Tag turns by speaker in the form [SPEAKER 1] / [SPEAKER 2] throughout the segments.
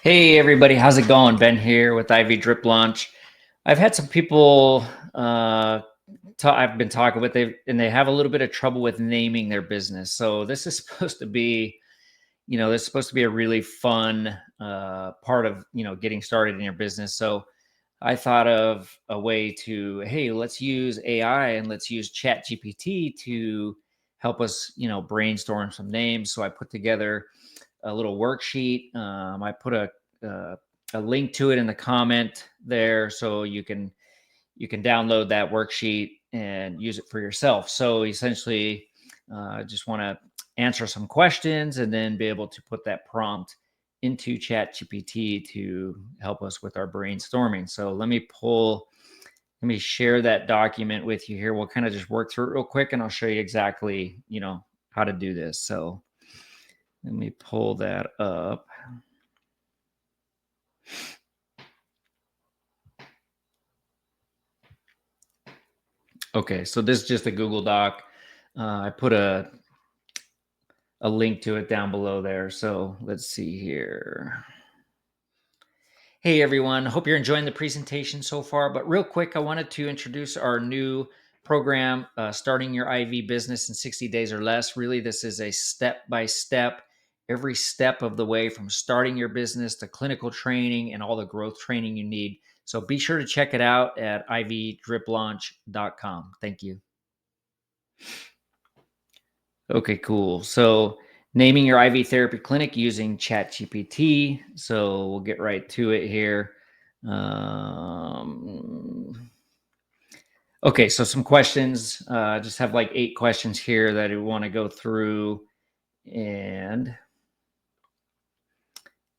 [SPEAKER 1] Hey everybody, how's it going? Ben here with IV Drip Launch. I've had some people I've been talking with, and they have a little bit of trouble with naming their business. So this is supposed to be, this is supposed to be a really fun part of getting started in your business. So I thought of a way to, hey, let's use AI and let's use Chat GPT to help us, brainstorm some names. So I put together a little worksheet. I put uh, a link to it in the comment there, so you can download that worksheet and use it for yourself. So essentially, just want to answer some questions and then be able to put that prompt into ChatGPT to help us with our brainstorming. So let me share that document with you here. We'll kind of just work through it real quick, and I'll show you exactly, how to do this. So let me pull that up. Okay, so this is just a Google Doc. I put a link to it down below there. So let's see here. Hey everyone, hope you're enjoying the presentation so far. But real quick, I wanted to introduce our new program, Starting Your IV Business in 60 Days or Less. Really, this is a step-by-step, every step of the way from starting your business to clinical training and all the growth training you need. So be sure to check it out at ivdriplaunch.com. Thank you. Okay, cool. So naming your IV therapy clinic using ChatGPT. So we'll get right to it here. Okay, so some questions. Just have like 8 questions here that I want to go through and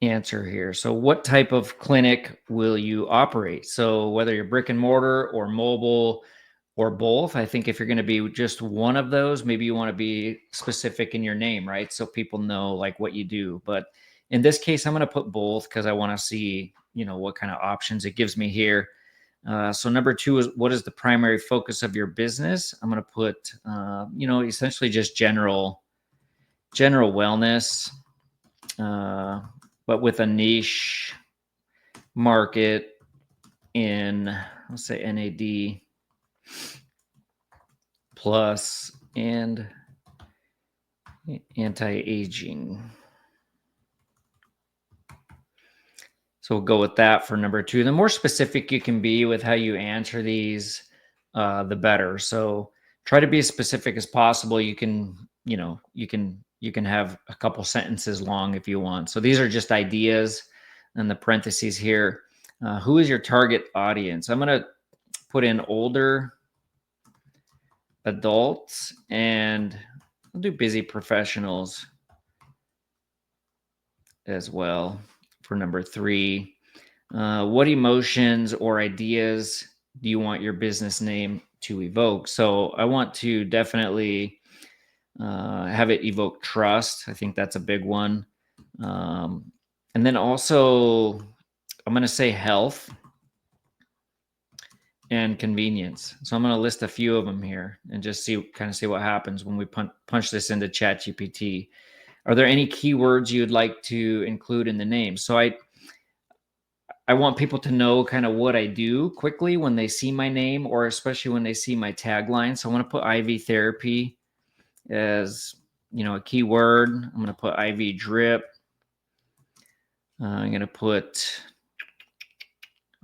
[SPEAKER 1] answer here. So what type of clinic will you operate? So whether you're brick and mortar or mobile or both, I think if you're going to be just one of those, maybe you want to be specific in your name, right? So people know like what you do. But in this case, I'm going to put both because I want to see, what kind of options it gives me here. So number 2 is, what is the primary focus of your business? I'm going to put, essentially just general wellness, but with a niche market in, let's say, NAD plus and anti-aging. So we'll go with that for number 2. The more specific you can be with how you answer these, the better. So try to be as specific as possible. You can have a couple sentences long if you want. So these are just ideas. And the parentheses here. Who is your target audience? I'm going to put in older adults, and I'll do busy professionals as well for number 3. What emotions or ideas do you want your business name to evoke? So I want to definitely have it evoke trust. I think that's a big one. And then also, I'm going to say health and convenience. So I'm going to list a few of them here and just see what happens when we punch this into ChatGPT. Are there any keywords you'd like to include in the name? So I want people to know kind of what I do quickly when they see my name, or especially when they see my tagline. So I want to put IV therapy as, a keyword. I'm going to put IV drip. I'm going to put,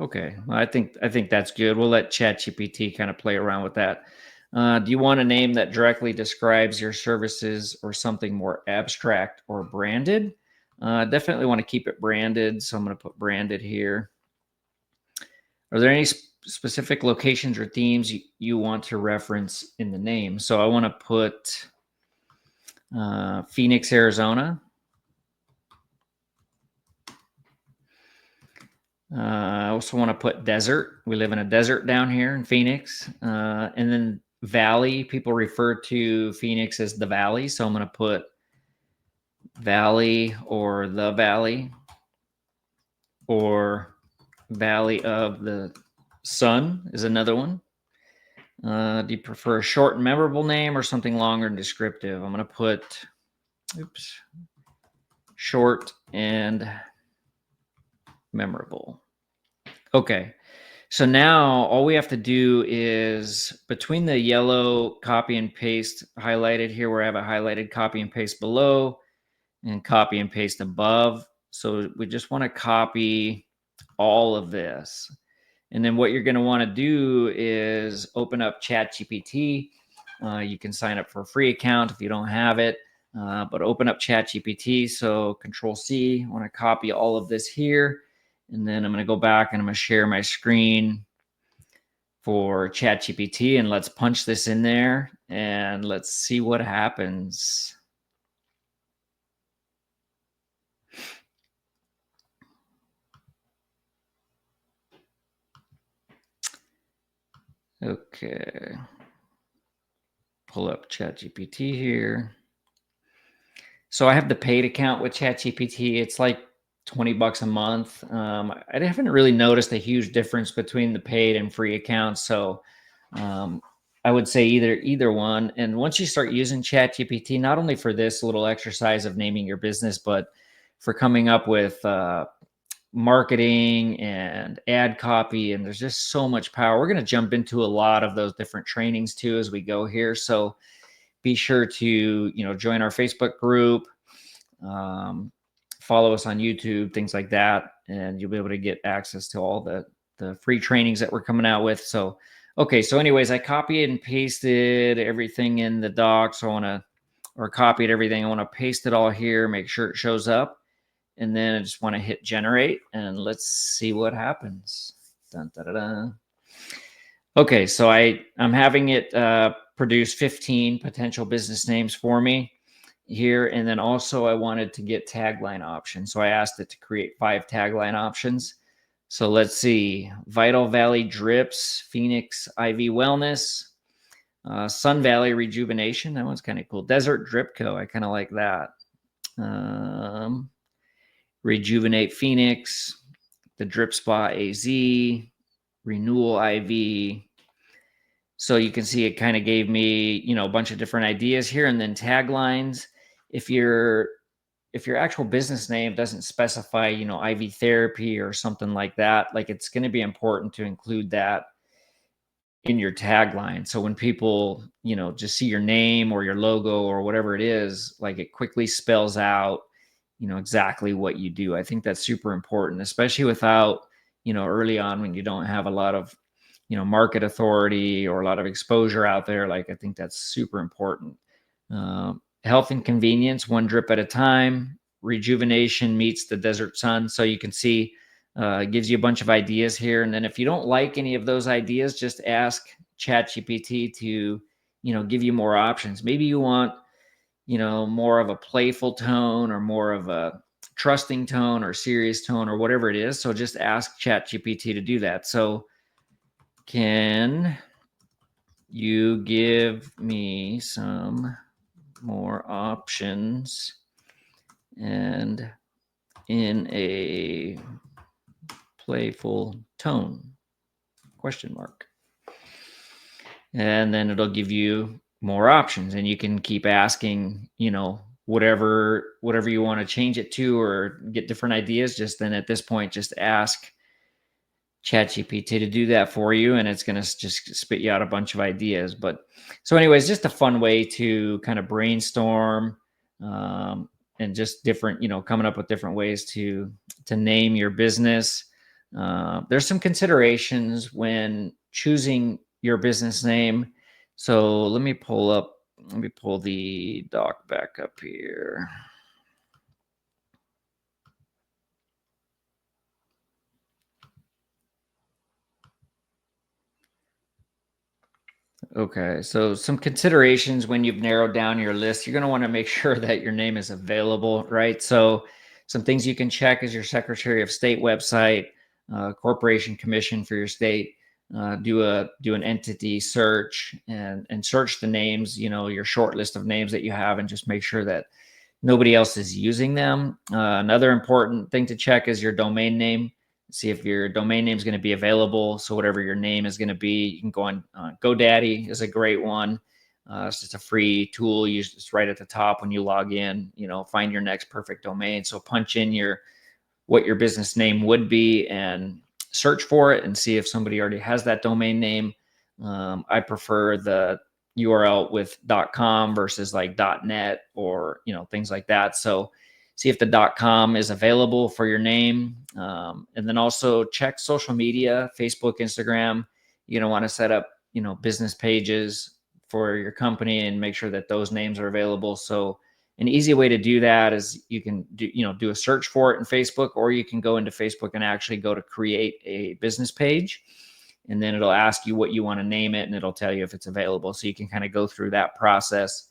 [SPEAKER 1] okay, well, I think that's good. We'll let ChatGPT kind of play around with that. Do you want a name that directly describes your services or something more abstract or branded? Definitely want to keep it branded. So I'm going to put branded here. Are there any specific locations or themes you want to reference in the name? So I want to put Phoenix, Arizona. I also want to put desert. We live in a desert down here in Phoenix. And then valley. People refer to Phoenix as the valley. So I'm going to put valley or the valley or valley of the sun is another one. Do you prefer a short and memorable name or something longer and descriptive? I'm going to put, short and memorable. Okay. So now all we have to do is between the yellow copy and paste highlighted here, where I have a highlighted copy and paste below and copy and paste above. So we just want to copy all of this. And then what you're going to want to do is open up ChatGPT. You can sign up for a free account if you don't have it, but open up ChatGPT. So Control C, I want to copy all of this here. And then I'm going to go back and I'm going to share my screen for ChatGPT, and let's punch this in there and let's see what happens. Okay. Pull up ChatGPT here. So I have the paid account with ChatGPT. It's like $20 a month. I haven't really noticed a huge difference between the paid and free accounts. So I would say either one. And once you start using ChatGPT, not only for this little exercise of naming your business, but for coming up with marketing and ad copy, and there's just so much power. We're going to jump into a lot of those different trainings too as we go here. So be sure to join our Facebook group, follow us on YouTube, things like that, and you'll be able to get access to all the free trainings that we're coming out with. So okay, so anyways, I copied and pasted everything in the doc. So copied everything. I want to paste it all here, make sure it shows up. And then I just want to hit generate and let's see what happens. Dun, da, da, da. Okay, so I'm having it produce 15 potential business names for me here. And then also I wanted to get tagline options. So I asked it to create 5 tagline options. So let's see: Vital Valley Drips, Phoenix IV Wellness, Sun Valley Rejuvenation. That one's kind of cool. Desert Drip Co. I kind of like that. Rejuvenate Phoenix, the Drip Spa AZ, Renewal IV. So you can see it kind of gave me, a bunch of different ideas here, and then taglines. If your actual business name doesn't specify, IV therapy or something like that, like it's going to be important to include that in your tagline. So when people, just see your name or your logo or whatever it is, like it quickly spells out, exactly what you do. I think that's super important, especially without, early on when you don't have a lot of, market authority or a lot of exposure out there. Like, I think that's super important. Health and convenience, one drip at a time. Rejuvenation meets the desert sun. So you can see, it gives you a bunch of ideas here. And then if you don't like any of those ideas, just ask ChatGPT to, give you more options. Maybe you want, more of a playful tone or more of a trusting tone or serious tone or whatever it is. So just ask ChatGPT to do that. So can you give me some more options and in a playful tone? Question mark. And then it'll give you more options, and you can keep asking, whatever you want to change it to or get different ideas. Just then at this point, just ask ChatGPT to do that for you, and it's going to just spit you out a bunch of ideas. But so anyways, just a fun way to kind of brainstorm, and just different, coming up with different ways to name your business. There's some considerations when choosing your business name. So let me pull the doc back up here. Okay, so some considerations when you've narrowed down your list. You're going to want to make sure that your name is available, right? So some things you can check is your Secretary of State website, Corporation Commission for your state. Do an entity search and search the names, your short list of names that you have, and just make sure that nobody else is using them. Another important thing to check is your domain name. See if your domain name is going to be available. So whatever your name is going to be, you can go on GoDaddy is a great one. It's just a free tool. It's right at the top when you log in. Find your next perfect domain. So punch in your what your business name would be and search for it and see if somebody already has that domain name. I prefer the URL with .com versus like .net or things like that. So see if the .com is available for your name, and then also check social media, Facebook, Instagram. You're gonna want to set up business pages for your company and make sure that those names are available. So an easy way to do that is you can do a search for it in Facebook, or you can go into Facebook and actually go to create a business page, and then it'll ask you what you want to name it, and it'll tell you if it's available. So you can kind of go through that process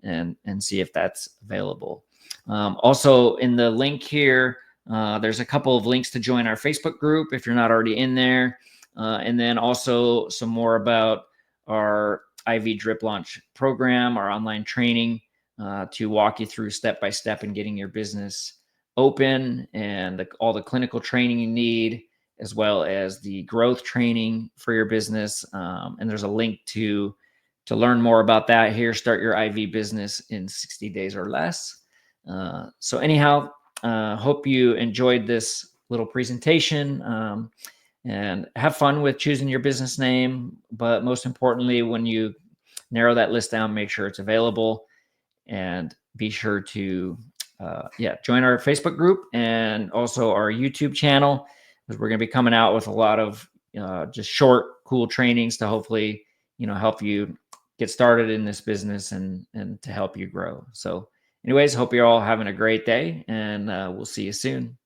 [SPEAKER 1] and see if that's available. Also in the link here, there's a couple of links to join our Facebook group if you're not already in there. And then also some more about our IV drip launch program, our online training, to walk you through step by step in getting your business open, and all the clinical training you need, as well as the growth training for your business. And there's a link to learn more about that here. Start your IV business in 60 days or less. So anyhow, hope you enjoyed this little presentation, and have fun with choosing your business name. But most importantly, when you narrow that list down, make sure it's available, and be sure to join our Facebook group and also our YouTube channel, because we're going to be coming out with a lot of just short, cool trainings to hopefully help you get started in this business and to help you grow. So anyways, hope you're all having a great day, and we'll see you soon.